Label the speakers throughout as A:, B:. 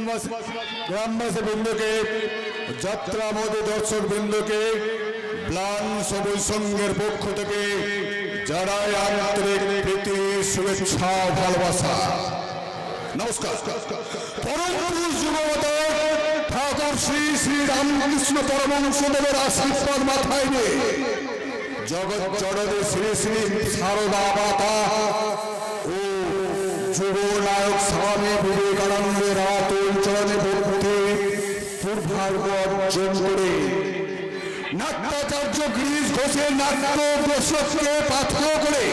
A: গ্রামবাসী বৃন্দকে, যাত্রা মোদী দর্শক বৃন্দকে প্লান সবুজ সংঘের পক্ষ থেকে জানাই আন্তরিক প্রীতি, শুভেচ্ছা, ভালোবাসা, নমস্কার। পরম পুরুষ যুবমতে ঠাকুর শ্রী শ্রী রামকৃষ্ণ পরমহংসদেবের আশীর্বাদ মাথায় নিয়ে জগৎ জননী শ্রী শ্রী সারদা মাতা ও যুব নায়ক স্বামী বিবেকানন্দের আতুল চরণে ভক্তি পূর্বার্ঘ অর্জন করে নাট্যাচার্য গিরিশ ঘোষের নাট্য দর্শককে পাথর করে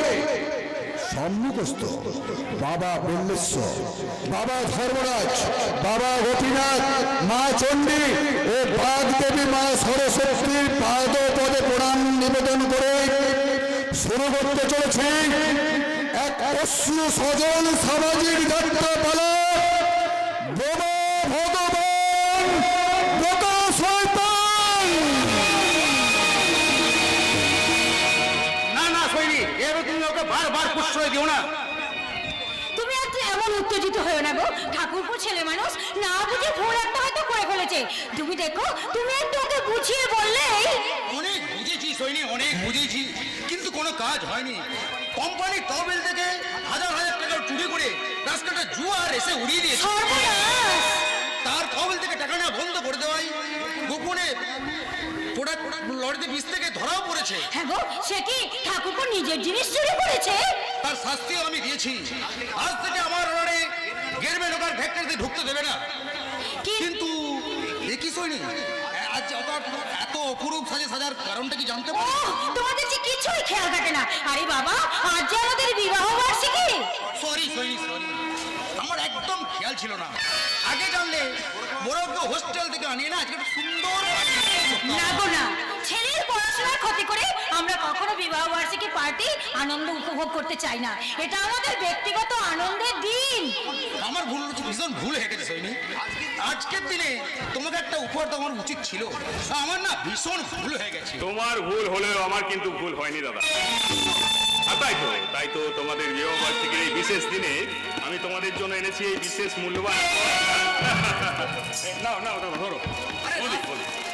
A: সম্মুখস্থ বাবা বল্লেশ্বর, বাবা ধর্মরাজ, বাবা গোপীনাথ, মা চণ্ডী ও বাগদেবী মা সরস্বতীর পাদ পদে প্রণাম নিবেদন করে শুরু করতে চলেছে এক অশ্রু সজল সামাজিক যাত্রা পালা। বোমা ভগবান বোকা শয়তান।
B: না না সৈনিক, এরও তুমি ওকে বারবার প্রশ্রয় দিও না।
C: তুমি আজ এমন উত্তেজিত হয়েও না গো। ঠাকুরপো ছেলে মানুষ, না বুঝে ভুল একটা হয়তো করে ফেলেছে। তুমি দেখো, তুমি একটু ওকে বুঝিয়ে বললেই।
B: অনেক বুঝেছি সৈনিক, অনেক বুঝেছি, কিন্তু কোনো কাজ হয়নি। কোম্পানির তহবিল থেকে হাজার হাজার টাকা চুরি করে রাস্তাটা জুয়া রেসে উড়িয়ে দিয়েছে।
C: সর্বনাশ!
B: তার তহবিল থেকে টাকা নেওয়া বন্ধ করে দেওয়াই গোপনে লরিতে বিষ থেকে ধরাও পড়েছে।
C: হ্যাঁ গো, সে কি ঠাকুরপো নিজের জিনিস চুরি করেছে?
B: তার শাস্তিও আমি দিয়েছি। আজ থেকে আমার লড়ে গেরবে ঢোকার ফ্যাক্টরিতে ঢুকতে দেবে না। কিন্তু একই সৈনিক, আজ এত অপরূপ সাজে সাজার কারণটা কি জানতে পারো?
C: তোমাদের যে কিছুই খেয়াল থাকে না। আরে বাবা, আজ যে আমাদের বিবাহ বার্ষিকী।
B: সরি সৈনিক, সরি, আমার একদম খেয়াল ছিল না। আগে জানলে বড় হোস্টেল থেকে আনিয়ে না আজকে সুন্দর।
C: না গো না, ছেলের পড়াশোনার ক্ষতি করে আমরা কখনো বিবাহ বার্ষিকী পার্টি আনন্দ উপভোগ করতে চাই না। এটা আমাদের ব্যক্তিগত আনন্দের দিন।
B: আমার ভুল হচ্ছে, ভীষণ ভুল হয়ে গেছে সৈনিক। আজকের দিনে তোমাকে একটা উপহার দেওয়ার উচিত ছিল। আমার না ভীষণ ভুল হয়ে গেছে।
D: তোমার ভুল হলেও আমার কিন্তু ভুল হয়নি দাদা। আর তাই তো তোমাদের বিবাহ বার্ষিকীর এই বিশেষ দিনে আমি তোমাদের জন্য এনেছি এই বিশেষ মূল্যবান। নাও নাও নাও, ধরো।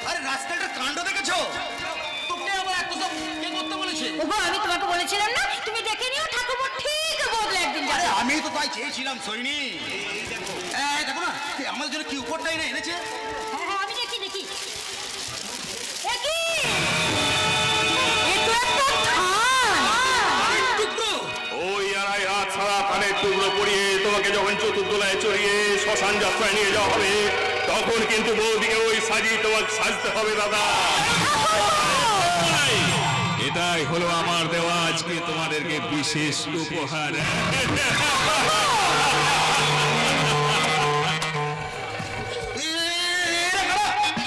B: আরে রাস্তাটা কাণ্ড দেখেছো? তোকে আবার এত সব কে করতে বলেছে?
C: ওগো, আমি তোমাকে বলেছিলাম না, তুমি দেখে নিও, ঠাকুরপো ঠিক বদলে একদিন
B: আরে
C: যাবে।
B: আমি তো তাই চেয়েছিলাম সৈনিক। দেখো না আমাদের জন্য কি উপহারটাই না এনেছে।
C: হ্যাঁ হ্যাঁ, আমি দেখি দেখি। এ কি? এ তো একটা থান।
B: টুকরো
D: ওই আড়াই হাত ছাড়া কানের টুকরো পরিয়ে তোমাকে যখন চতুর্দোলায় চড়িয়ে শ্মশান যাত্রায় নিয়ে যাওয়া হবে, তখন কিন্তু বৌদিকে ওই সাজিয়ে তোমাকে সাজতে হবে দাদা। এটাই হলো আমার দেওয়া আজকে তোমাদেরকে বিশেষ উপহার।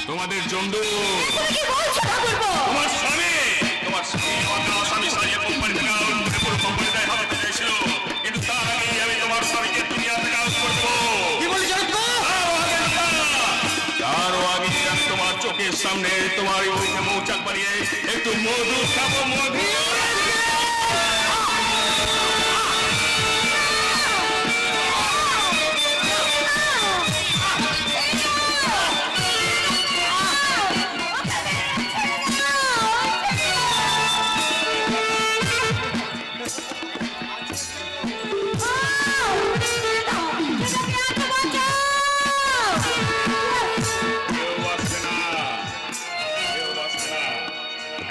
D: তোমাদের জন্য
C: কি বলছো ঠাকুরপো?
D: তোমার স্বামী আমার স্বামী সারিয়ে কোম্পানি থেকে আউট করে পুরো কোম্পানিটাই হারাতে চাইছিল, কিন্তু তার আগে আমি তোমার স্বামীকে দুনিয়া থেকে আউট করবো।
B: কি বলি জানো তো?
D: তারও আগে আমি তোমার চোখের সামনে তোমার মুখে মৌচাক বানিয়ে একটু মধু খাবো, মধু।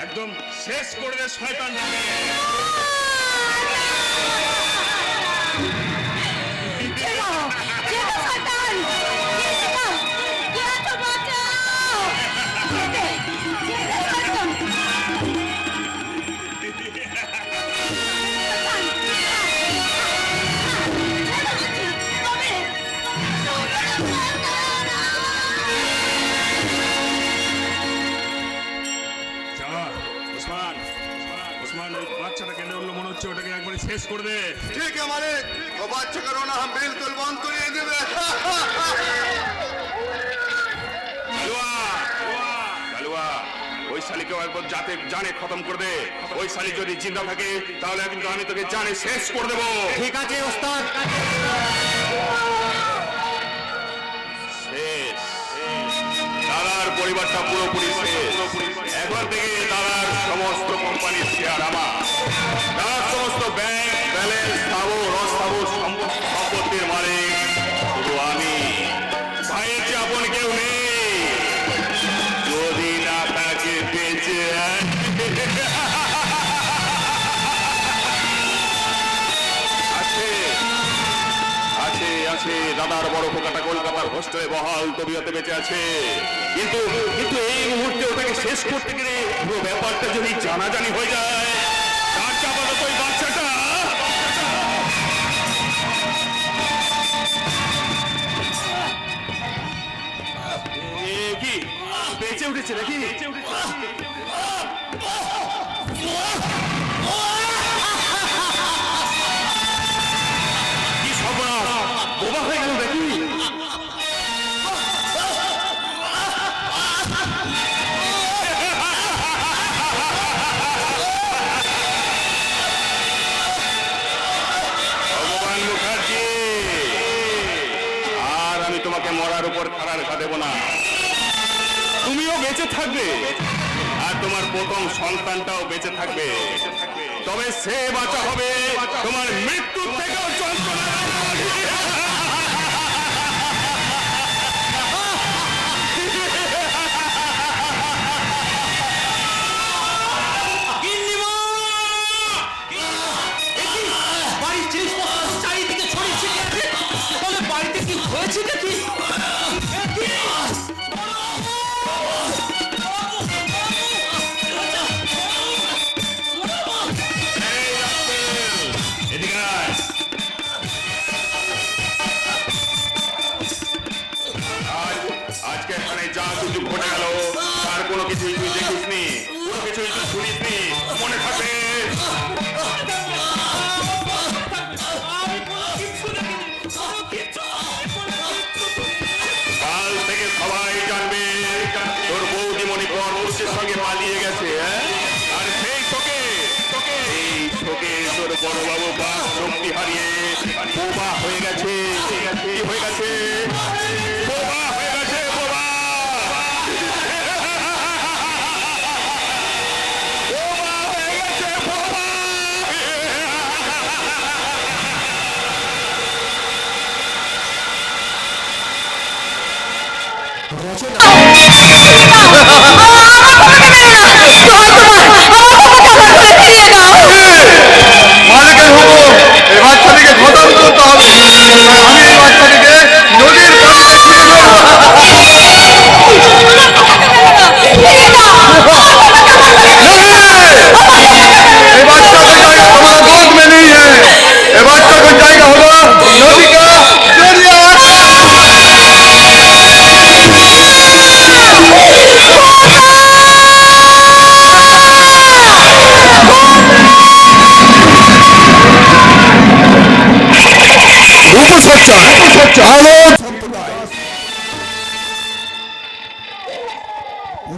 D: একদম শেষ করে দে শয়তানটাকে। ওটাকে একবারে শেষ করে দে।
A: ठीक है मालिक, वो बादशाह का रोना हम बिल्कुल बंद करिए देबे।
D: কালুয়া, ওই শালিকেও একবার যাতে জানে খতম করে দে। ওই শালি যদি জিন্দা থাকে তাহলে কিন্তু আমি তোকে জানে শেষ করে দেবো।
B: ঠিক আছে ওস্তাদ।
D: পরিবারটা পুরোপুরি শেষ। এখন থেকে দাদার সমস্ত কোম্পানির শেয়ার আমার, দাদার সমস্ত ব্যাংক ব্যালেন্স স্থাবর অস্থাবর সম্পত্তির মালিক শুধু আমি। ভাইয়ের যে আপন কেউ নেই, যদি না তাকে বেঁচে আছে আছে দাদার বড় পোকাটা কলকাতার হোস্টেলে বহাল তবিয়তে বেঁচে আছে, কিন্তু কিন্তু এই মুহূর্তে ওটাকে শেষ করতে গেলে পুরো ব্যাপারটা যদি জানাজানি হয়ে যায়, তার চাপাতো ওই বাচ্চাটা কি বেঁচে উঠেছে নাকি? কি সর্বনাশ, বোবা হয়ে গেল নাকি? ভগবান মুখার্জি, আর আমি তোমাকে মরার উপর খাড়ার খা দেব না। তুমিও বেঁচে থাকবে আর তোমার প্রথম সন্তানটাও বেঁচে থাকবে, তবে সে বাঁচা হবে তোমার মৃত্যুর থেকেও যন্ত্রণা।
B: চারিদিকে ছড়িয়ে ছিটিয়ে আছে, তাহলে বাড়িতে কি হয়েছে নাকি?
D: এদিকে আয়। আজকে এখানে যা কিছু ঘটে গেল তার কোনো কিছুই তুই দেখিসনি, কোনো কিছুই তুই শুনিসনি, মনে থাকবে। কাল থেকে সবাই জানবে তোর বৌদিমণি গর্ভবতীর সঙ্গে পালিয়ে গেছে, আর সেই শোকে তোর বড়বাবু বাস শক্তি হারিয়ে বোবা হয়ে গেছে। কি হয়ে গেছে? বোবা হয়ে গেছে, বোবা। বোবা হয়ে গেছে, বোবা।
A: মালিকের হুকুম, এই বাচ্চাটিকে খতম করতে হবে। আমি এই বাচ্চাটিকে নদীর পানিতে ছুঁড়ে দেবো। ये बच्चा का जाएगा हमारा गोद में नहीं है, ये बच्चा का जाएगा होगा नदी का दरिया।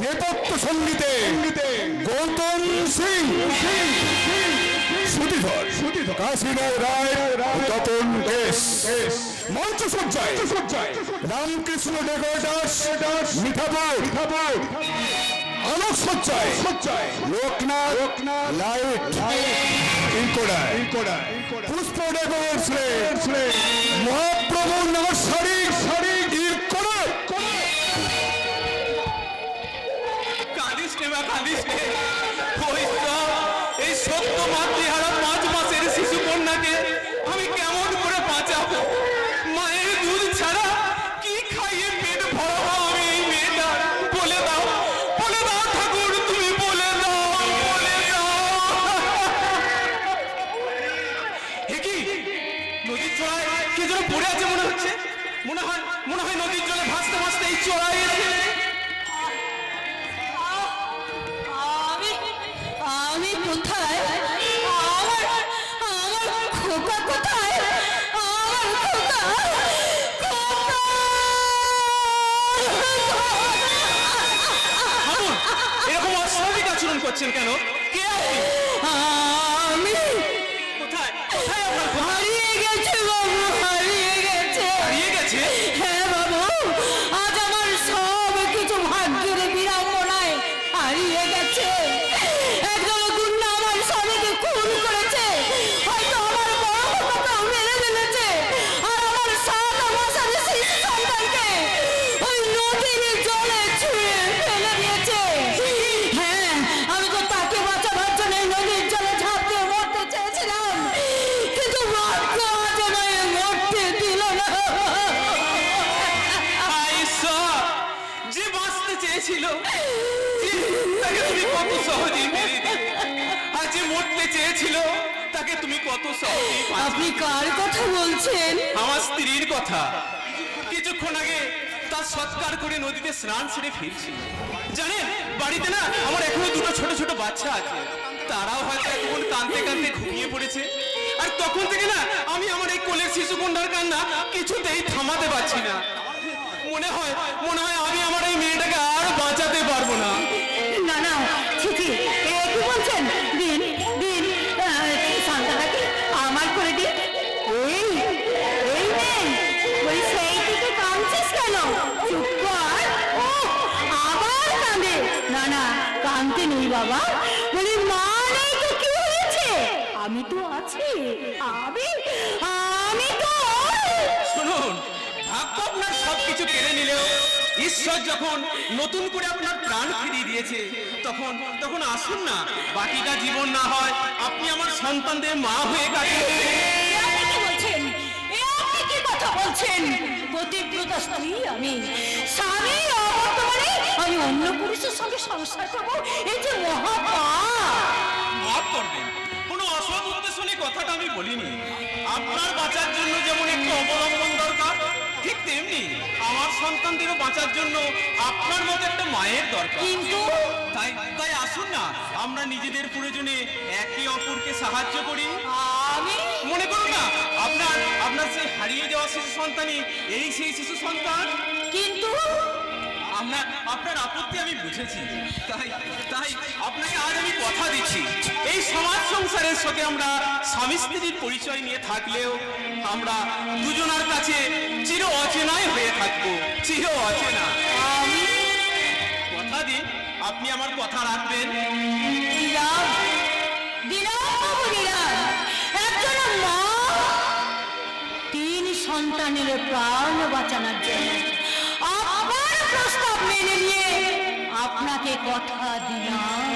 E: নেপথ্য সঙ্গীতে গৌতম সিং, সুধীধর কাশীরায় রায়, তপন দেশ, মঞ্চ সজ্জায় রামকৃষ্ণ ডেকোরেটার্স, মিঠাপুর, আলোক সজ্জায় লোকনাথ লাইট, ইনকোডা, পুষ্প ডেকোরেটস, মহাপ্রভু নার্সারি, ইনকোডা।
B: কাঁদিস নে মা, কাঁদিস নে। ওই সব এই সত্য মাতৃহারা 5 মাসের শিশু কন্যাকে আমি কেমন করে বাঁচাবো? মায়ের দুধ ছাড়া কি খাইয়ে পেট ভরাবো আমি এই মেয়েটা? বলে দাও ঠাকুর, তুমি বলে দাও। কি নদীর চড়ায় কে যেন পড়ে আছে মনে হচ্ছে, মনে হয় নদীর জলে ভাসতে ভাসতে এই চড়াই এসে।
C: আমি কোথায়? আমার খোকা কোথায়? আমার খোকা
B: এরকম অস্বাভাবিক আচরণ করছেন কেন? কে আপনি?
C: আমি
B: কোথায় আপনার খোকা?
C: হারিয়ে গেছে বাবু, হারিয়ে গেছে।
B: হারিয়ে গেছে?
C: হ্যাঁ বাবু, আজ আমার সব কিছু ভাগ্যের
F: চেয়েছিল তাকে তুমি কত সহজেই মেরে দিলে। আর যে মরতে চেয়েছিল তাকে তুমি কত সহজেই বাঁচিয়ে
C: আপনি কার কথা বলছেন?
F: আমার স্ত্রীর কথা। কিছুক্ষণ আগে তার সৎকার করে নদীতে স্নান সেরে ফিরছি। জানেন, বাড়িতে না আমার এখনো দুটো ছোট ছোট বাচ্চা আছে, তারাও হয়তো এখন কাঁদতে কাঁদতে ঘুমিয়ে পড়েছে। আর তখন থেকে না আমি আমার এই কোলের শিশু কন্যার কান্না কিছুতেই থামাতে পারছি না। মনে হয় আমি আমার এই মেয়েটাকে আর বাঁচাতে পারবো না।
C: না না, ঠিকই কি বলছেন? দিন দিন শান্তাটাকে আমার করে দিন। এই এই নেন, ওই সেই দিকে কাঁদছিস কেন? চুপ কর। ও আবার কাঁদে। না না, কাঁদতে নেই বাবা, বলি মা নেই তো কি হয়েছে? আমি তো আছি, আমি তো।
F: শুনুন, ভাগ্য আপনার সবকিছু কেড়ে নিলেও ঈশ্বর যখন নতুন করে আপনার প্রাণ ফিরিয়ে দিয়েছে, তখন আসুন না, বাকিটা জীবন না হয় আপনি আমার সন্তানদের মা হয়ে কাটিয়ে দেবেন।
C: আপনি কি বলছেন? আপনি কি কথা বলছেন? পতিব্রতা স্ত্রী আমি, স্বামী অবর্তমানে আমি অন্য পুরুষের সঙ্গে সংসার করবো, এই যে মহাপাপ।
F: মাফ করবেন, কোনো অসৎ উদ্দেশ্য নিয়ে কথাটা আমি বলিনি। আপনার বাঁচার জন্য যেমন একটু অবলম্বন দরকার, ঠিক তেমনি আমার সন্তানদেরও বাঁচার জন্য আপনার মতো একটা মায়ের দরকার।
C: কিন্তু
F: তাই আসুন না, আমরা নিজেদের প্রয়োজনে একে অপরকে সাহায্য করি।
C: আমি
F: মনে করুন না, আপনার সেই হারিয়ে যাওয়া শিশু সন্তানই এই সেই শিশু সন্তান।
C: কিন্তু
F: আপনার আপত্তি আমি বুঝেছি, তাই আপনাকে আজ আমি কথা দিচ্ছি, এই সমাজ সংসারের সাথে আমরা স্বামী স্ত্রীর পরিচয় নিয়ে থাকলেও আমরা দুজনার কাছে চির অচেনাই হয়ে থাকবো, চির অচেনা।
C: আমি
F: কথা দিন আপনি আমার কথা রাখবেন।
C: দিলাম দিলাম বাবু, দিলাম। একজন মা তিন সন্তানের প্রাণ বাঁচানোর জন্য আপনার প্রস্তাব মেনে নিয়ে আপনাকে কথা দিলাম।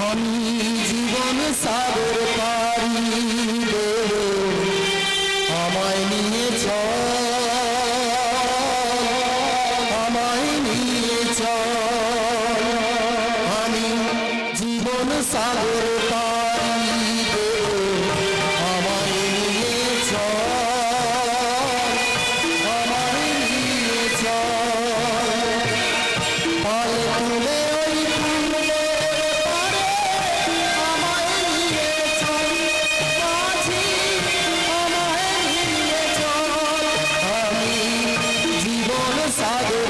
E: আমি জীবন সাগর পারি দেব, আমায় নিয়ে চল, আমি জীবন সাগর পারি দেব, আমায় নিয়ে চল, পাল তুলে ওই ফুলের পাড়ে আমায় নিয়ে চল, মাঝি আমায় নিয়ে চল, আমি জীবন সাগর